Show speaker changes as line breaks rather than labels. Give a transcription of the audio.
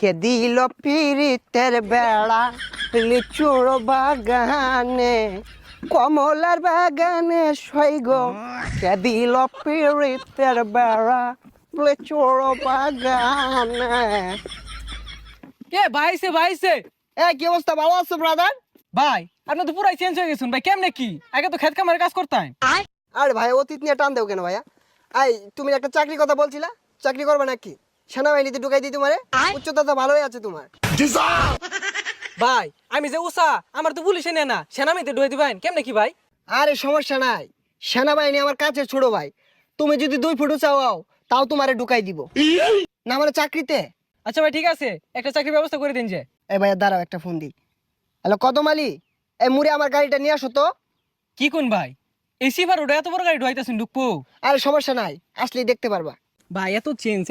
কে দিল পিরিতের বেড়া লিচুর বাগানে কমলার বাগানে সৈগ কে দিল পিরিতের বেড়া লিচুর বাগানে।
কে ভাইছে ভাইছে
কি অবস্থা, ভালো আছো ব্রাদার?
ভাই আপনি তো পুরাই চেঞ্জ হয়ে গেছেন ভাই, কেমনে কি আগে তো খেত কামারে কাজ করতেন।
আরে ভাই অতীত নিয়ে টান দেও কেন ভাইয়া? তুমি একটা চাকরির কথা বলছিলা, চাকরি করবে নাকি? সেনাবাহিনীতে ঢুকাই দিই তোমারে, উচ্চতা তো ভালোই আছে তোমার।
ভাই আমি যে উষা আমার তো পুলিশে নেয় না, সেনামিতে ঢুয়ে দিবেন কেমনে কি ভাই?
আরে সমস্যা নাই, সেনাবাহিনী আমার কাছে ছোট ভাই। তুমি যদি 2 ফুট চাও তাও তোমারে ঢুকাই দিব না মানে চাকরিতে।
আচ্ছা ভাই ঠিক আছে, একটা চাকরির ব্যবস্থা করে দিন যে।
এই ভাইয়া দাঁড়াও, একটা ফোন দিই। হ্যালো কদম আলী, এই মুড়ে আমার গাড়িটা নিয়ে আসো তো।
কি কোন ভাই এসি ভার ওটা এত বড় গাড়ি ঢুয়াইতেছেন ঢুকবো?
আরে সমস্যা নাই, আসলেই দেখতে পারবা।
ভাই এত চেঞ্জ